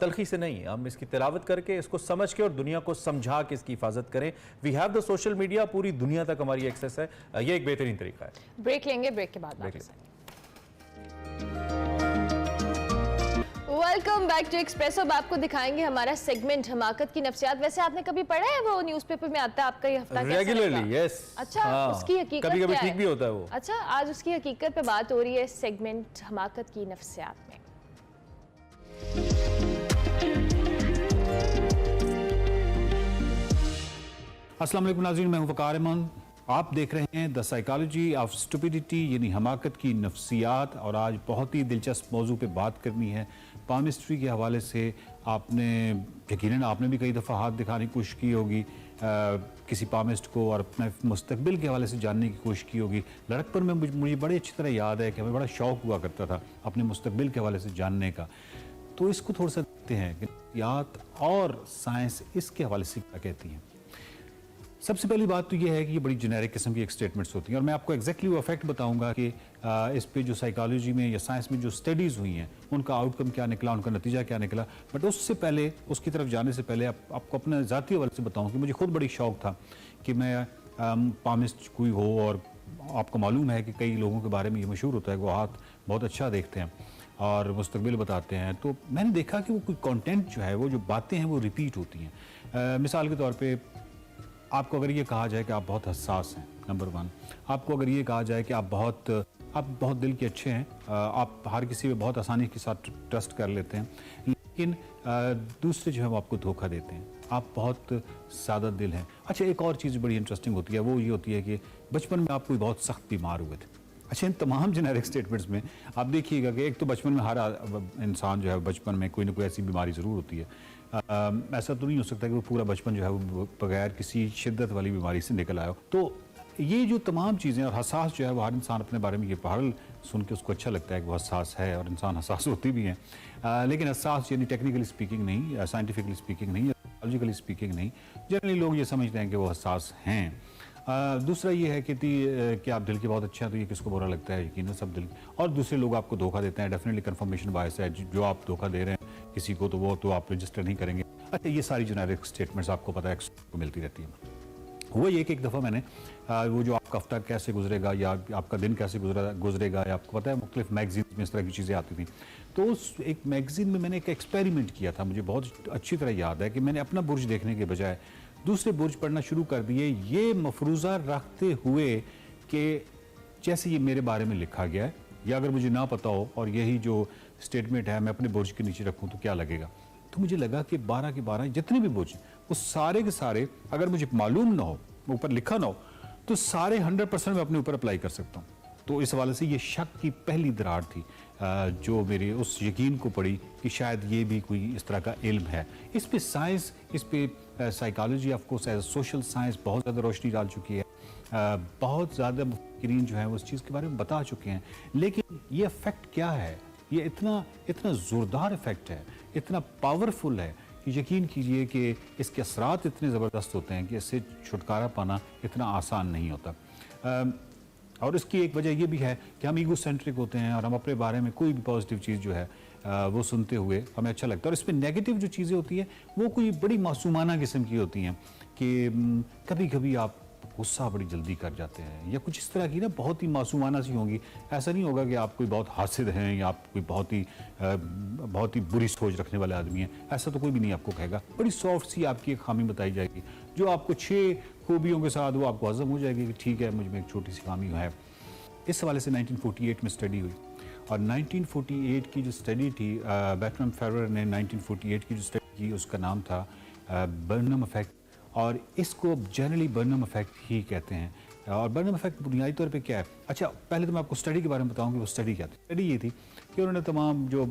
तलखी से नहीं, हम इसकी तिलावत करके, इसको समझ के और दुनिया को समझा के इसकी हिफाजत करें। We have the social media, पूरी दुनिया तक हमारी एक्सेस है। ये एक बेहतरीन तरीका है। ब्रेक लेंगे, ब्रेक के बाद ब्रेक वापस वेलकम बैक टू एक्सप्रेस। अब आपको दिखाएंगे हमारा सेगमेंट हमाकत की नफ्सियात। वैसे आपने कभी पढ़ा है वो न्यूज़पेपर में आता है आपका ये हफ्ता कैसा रेगुलरली, रहेगा? यस। अच्छा, उसकी हकीकत कभी कभी क्या ठीक है? भी होता है वो। अच्छा, आज उसकी हकीकत पे बात हो रही है सेगमेंट हमाकत की नफ्सियात में। अस्सलाम वालेकुम नाज़रीन, मैं हूं वकार रहमान। आप देख रहे हैं द साइकोलॉजी ऑफ स्टुपिडिटी, यानी हमाकत की नफ्सियात। और आज बहुत ही दिलचस्प मौजू पे बात करनी है। पामिस्ट्री के हवाले से आपने यकीनन आपने भी कई दफ़ा हाथ दिखाने की कोशिश की होगी किसी पामिस्ट को, और अपने मुस्तकबिल के हवाले से जानने की कोशिश की होगी। लड़कपन में मुझे बड़ी अच्छी तरह याद है कि हमें बड़ा शौक़ हुआ करता था अपने मुस्तकबिल के हवाले से जानने का। तो इसको थोड़ा सा देखते हैं कि नफ्सियात और साइंस इसके हवाले से क्या कहती हैं। सबसे पहली बात तो ये है कि ये बड़ी जेनेरिक किस्म की एक स्टेटमेंट्स होती हैं, और मैं आपको एग्जैक्टली वो फैक्ट बताऊंगा कि इस पे जो साइकोलॉजी में या साइंस में जो स्टडीज़ हुई हैं उनका आउटकम क्या निकला, उनका नतीजा क्या निकला। बट उससे पहले, उसकी तरफ जाने से पहले आपको अपने ज़ाती हवाले से बताऊँ कि मुझे खुद बड़ी शौक़ था कि मैं पामिस्ट कोई हो। और आपको मालूम है कि कई लोगों के बारे में ये मशहूर होता है कि वो हाथ बहुत अच्छा देखते हैं और मुस्तकबिल बताते हैं। तो मैंने देखा कि वो कोई कंटेंट जो है, वो जो बातें हैं वो रिपीट होती हैं। मिसाल के तौर पे आपको अगर ये कहा जाए कि आप बहुत हसास हैं, नंबर 1। आपको अगर ये कहा जाए कि आप बहुत दिल के अच्छे हैं, आप हर किसी पे बहुत आसानी के साथ ट्रस्ट कर लेते हैं, लेकिन दूसरे जो है वो आपको धोखा देते हैं, आप बहुत सादा दिल हैं। अच्छा, एक और चीज़ बड़ी इंटरेस्टिंग होती है, वो ये होती है कि बचपन में आप कोई बहुत सख्त बीमार हुए थे। अच्छा, इन तमाम जेनेरिक स्टेटमेंट्स में आप देखिएगा कि एक तो बचपन में हर इंसान जो है बचपन में कोई ना कोई ऐसी बीमारी ज़रूर होती है। ऐसा तो नहीं हो सकता कि वो पूरा बचपन जो है वो बगैर किसी शिद्दत वाली बीमारी से निकल आया हो। तो ये जो तमाम चीज़ें, और हसास जो है वो हर इंसान अपने बारे में ये बहरहाल सुन के उसको अच्छा लगता है कि वो हसास है, और इंसान हसास होती भी हैं। लेकिन हसास यानी टेक्निकली स्पीकिंग नहीं, साइंटिफिकली स्पीकिंग नहीं, बायोलॉजिकली स्पीकिंग नहीं, जनरली लोग ये समझते हैं कि वो हसास हैं। दूसरा ये है कि आप दिल के बहुत अच्छे हैं, तो ये किसको बुरा लगता है, यकीन सब दिल। और दूसरे लोग आपको धोखा देते हैं, डेफिनेटली कंफर्मेशन बायस है। जो आप धोखा दे रहे हैं किसी को, तो वो तो आप रजिस्टर नहीं करेंगे। अच्छा, ये सारी जेनेरिक स्टेटमेंट्स आपको पता है को मिलती रहती है। हुआ ये कि एक दफ़ा मैंने वो जो आपका हफ्ता कैसे गुजरेगा या आपका दिन कैसे गुजरेगा या आपको पता है मुख्तलिफ मैगजीन में इस तरह की चीज़ें आती थी। तो उस एक मैगजीन में मैंने एक एक्सपेरिमेंट किया था, मुझे बहुत अच्छी तरह याद है कि मैंने अपना बुर्ज देखने के बजाय दूसरे बुर्ज पढ़ना शुरू कर दिए, ये मफरूज़ा रखते हुए कि जैसे ये मेरे बारे में लिखा गया है या अगर मुझे ना पता हो और यही जो स्टेटमेंट है मैं अपने बुर्ज के नीचे रखूँ तो क्या लगेगा। तो मुझे लगा कि 12 के 12 जितने भी बुर्ज वो सारे के सारे अगर मुझे मालूम ना हो, ऊपर लिखा ना हो, तो सारे 100% मैं अपने ऊपर अप्लाई कर सकता हूँ। तो इस हवाले से ये शक की पहली दरार थी जो मेरे उस यकीन को पड़ी कि शायद ये भी कोई इस तरह का इल्म है। इस पे साइंस, इस पे psychology of course as social science बहुत ज़्यादा रोशनी डाल चुकी है, बहुत ज़्यादा मुफक्किरीन जो हैं वो इस चीज़ के बारे में बता चुके हैं। लेकिन ये इफ़ेक्ट क्या है, ये इतना ज़ोरदार इफ़ेक्ट है, इतना पावरफुल है कि यकीन कीजिए कि इसके असरात इतने ज़बरदस्त होते हैं कि इससे छुटकारा पाना इतना आसान नहीं होता। और इसकी एक वजह यह भी है कि हम ईगो सेंट्रिक होते हैं और हम अपने बारे में कोई भी पॉजिटिव चीज़ जो है वो सुनते हुए हमें अच्छा लगता है, और इसमें नेगेटिव जो चीज़ें होती हैं वो कोई बड़ी मासूमाना किस्म की होती हैं कि कभी कभी आप गुस्सा बड़ी जल्दी कर जाते हैं या कुछ इस तरह की ना बहुत ही मासूमाना सी होंगी। ऐसा नहीं होगा कि आप कोई बहुत हासिद हैं या आप कोई बहुत ही बुरी सोच रखने वाले आदमी हैं, ऐसा तो कोई भी नहीं आपको कहेगा। बड़ी सॉफ्ट सी आपकी एक खामी बताई जाएगी जो आपको 6 खूबियों के साथ वो आपको हज़म हो जाएगी कि ठीक है मुझ में एक छोटी सी खामी है। इस हवाले से 1948 में स्टडी हुई और 1948 की जो स्टडी थी बैटनम फेरर ने 1948 की जो स्टडी की उसका नाम था बर्नम इफेक्ट, और इसको जनरली बर्नम इफेक्ट ही कहते हैं। और बर्नम इफेक्ट बुनियादी तौर पे क्या है, अच्छा पहले तो मैं आपको स्टडी के बारे में बताऊं कि वो स्टडी क्या थी। स्टडी ये थी कि उन्होंने तमाम जो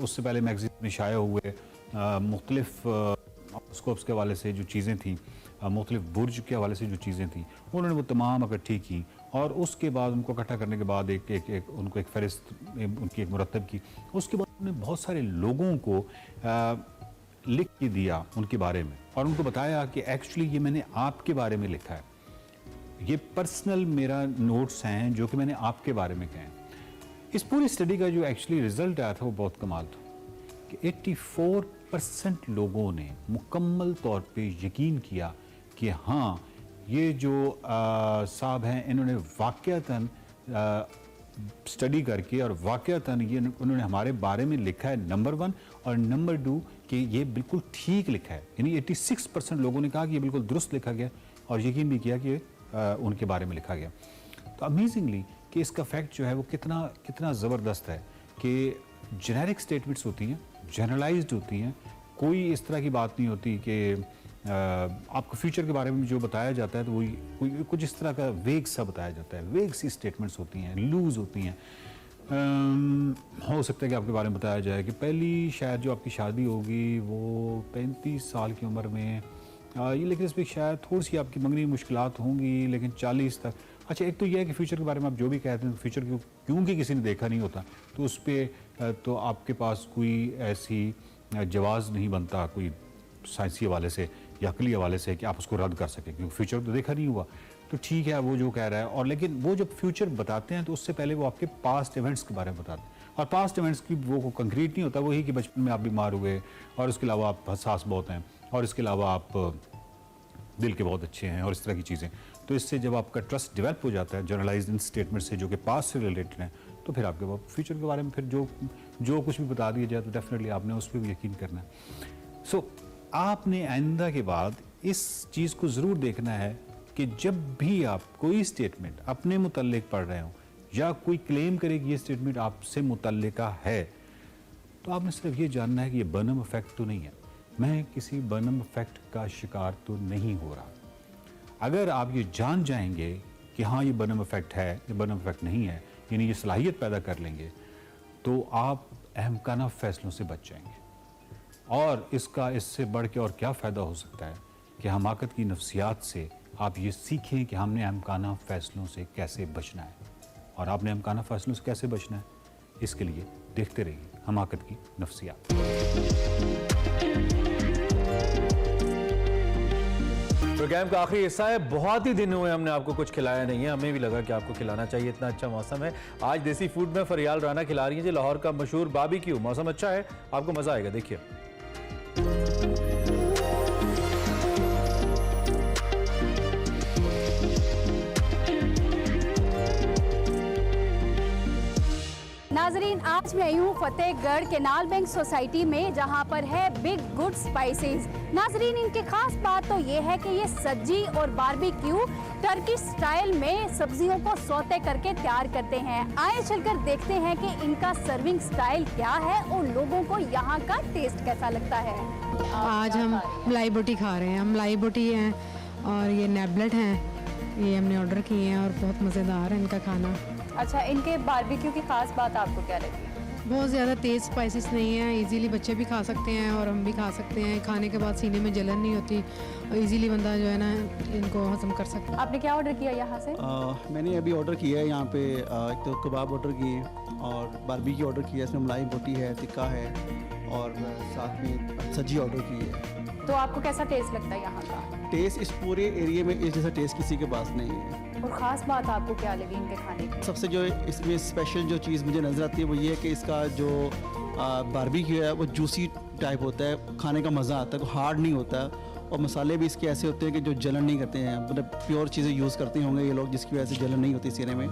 उससे पहले मैगजीन में शाया हुए मुख्तलिफ स्कोप्स के हवाले से जो चीज़ें थी, मुख्तलिफ बुर्ज के हवाले से जो चीज़ें थी, उन्होंने वो तमाम इकट्ठी की और उसके बाद उनको इकट्ठा करने के बाद उनको एक फहरिस्त उनकी एक मुरतब की। उसके बाद उन्होंने बहुत सारे लोगों को लिख के दिया उनके बारे में और उनको बताया कि एक्चुअली ये मैंने आपके बारे में लिखा है, ये पर्सनल मेरा नोट्स हैं जो कि मैंने आपके बारे में कहे हैं। इस पूरी स्टडी का जो एक्चुअली रिजल्ट आया था वो बहुत कमाल था कि 84% लोगों ने मुकम्मल तौर पे यकीन किया कि हाँ ये जो साहब हैं इन्होंने वाक़यातन स्टडी करके और वाक़यातन ये उन्होंने हमारे बारे में लिखा है, नंबर 1, और नंबर 2 कि ये बिल्कुल ठीक लिखा है। यानी 86% लोगों ने कहा कि ये बिल्कुल दुरुस्त लिखा गया और यकीन भी किया कि उनके बारे में लिखा गया। तो अमेजिंगली कि इसका फैक्ट जो है वो कितना ज़बरदस्त है कि जेनेरिक स्टेटमेंट्स होती हैं, जनरलाइज्ड होती हैं, कोई इस तरह की बात नहीं होती कि आपको फ्यूचर के बारे में जो बताया जाता है तो वही कुछ इस तरह का वेग सा बताया जाता है। वेग सी स्टेटमेंट्स होती हैं, लूज होती हैं। हो सकता है कि आपके बारे में बताया जाए कि पहली शायद जो आपकी शादी होगी वो 35 साल की उम्र में, ये लेकिन इसमें शायद थोड़ी सी आपकी मंगनी मुश्किलात होंगी, लेकिन 40 तक। अच्छा एक तो यह है कि फ्यूचर के बारे में आप जो भी कहते हैं फ्यूचर क्योंकि किसी ने देखा नहीं होता तो उस पर तो आपके पास कोई ऐसी जवाज़ नहीं बनता कोई साइंसी हवाले से या अकली हवाले से कि आप उसको रद्द कर सकें, क्योंकि फ्यूचर तो देखा नहीं हुआ। तो ठीक है वो जो कह रहा है, और लेकिन वो जब फ्यूचर बताते हैं तो उससे पहले वो आपके पास्ट इवेंट्स के बारे में बताते हैं, और पास्ट इवेंट्स की वो कंक्रीट नहीं होता, वही कि बचपन में आप बीमार हुए और इसके अलावा आप हसास बहुत हैं और इसके अलावा आप दिल के बहुत अच्छे हैं और इस तरह की चीज़ें। तो इससे जब आपका ट्रस्ट डेवलप हो जाता है जनरलाइज्ड स्टेटमेंट से जो कि पास्ट से रिलेटेड हैं, तो फिर आपके फ्यूचर के बारे में फिर जो कुछ भी बता दिया जाए तो डेफिनेटली आपने उस पर भी यकीन करना है। सो आपने आइंदा के बाद इस चीज़ को ज़रूर देखना है कि जब भी आप कोई स्टेटमेंट अपने मुतल्लिक पढ़ रहे हो या कोई क्लेम करे कि ये स्टेटमेंट आपसे मुतल्लिका है, तो आपने सिर्फ ये जानना है कि ये बर्नम इफेक्ट तो नहीं है, मैं किसी बर्नम इफेक्ट का शिकार तो नहीं हो रहा। अगर आप ये जान जाएंगे कि हाँ ये बर्नम इफेक्ट है, ये बर्नम इफेक्ट नहीं है, यानी ये सलाहियत पैदा कर लेंगे, तो आप अहमकाना फैसलों से बच जाएंगे। और इससे बढ़ के और क्या फ़ायदा हो सकता है कि हमाकत की नफ्सियात से आप ये सीखें कि हमने अहमकाना फ़ैसलों से कैसे बचना है। और आपने अहमकाना फ़ैसलों से कैसे बचना है, इसके लिए देखते रहिए हमाकत की नफ्सियात। प्रोग्राम का आखिरी हिस्सा है। बहुत ही दिन हुए हमने आपको कुछ खिलाया नहीं है, हमें भी लगा कि आपको खिलाना चाहिए, इतना अच्छा मौसम है। आज देसी फूड में फरियाल राना खिला रही है जी लाहौर का मशहूर बारबेक्यू। मौसम अच्छा है, आपको मज़ा आएगा, देखिए। नाजरीन, आज मैं आई हूँ फतेहगढ़ केनाल बैंक सोसाइटी में, जहाँ पर है बिग गुड स्पाइसेस। नाजरीन, इनकी खास बात तो ये है कि ये सब्जी और बारबेक्यू टर्किश स्टाइल में सब्जियों को सौते करके तैयार करते हैं। आइए चलकर देखते हैं कि इनका सर्विंग स्टाइल क्या है और लोगों को यहाँ का टेस्ट कैसा लगता है। आज हम मलाई बोटी खा रहे हैं। हम मलाई बोटी हैं और ये नेबलेट हैं, ये हमने ऑर्डर किए हैं और बहुत मज़ेदार है इनका खाना। अच्छा, इनके बारबेक्यू की खास बात आपको क्या लगी? बहुत ज़्यादा तेज़ स्पाइसेस नहीं है, इजीली बच्चे भी खा सकते हैं और हम भी खा सकते हैं। खाने के बाद सीने में जलन नहीं होती और इजीली बंदा जो है ना इनको हजम कर सकता है। आपने क्या ऑर्डर किया यहाँ से? मैंने अभी ऑर्डर किया है यहाँ पे एक तो कबाब ऑर्डर किए और बारबेक्यू ऑर्डर किया, इसमें मलाई बोटी है, टिक्का है और साथ में सब्जी ऑर्डर की है। तो आपको कैसा टेस्ट लगता है यहाँ का? टेस्ट इस पूरे एरिया में इस जैसा टेस्ट किसी के पास नहीं है। और ख़ास बात आपको क्या लगी इनके खाने की? सबसे जो इसमें स्पेशल जो चीज़ मुझे नज़र आती है वो ये है कि इसका जो बारबेक्यू है वो जूसी टाइप होता है, खाने का मज़ा आता है, हार्ड नहीं होता है और मसाले भी इसके ऐसे होते हैं कि जो जलन नहीं करते हैं। मतलब प्योर चीज़ें यूज़ करते होंगे ये लोग, जिसकी वजह से जलन नहीं होती सीने में।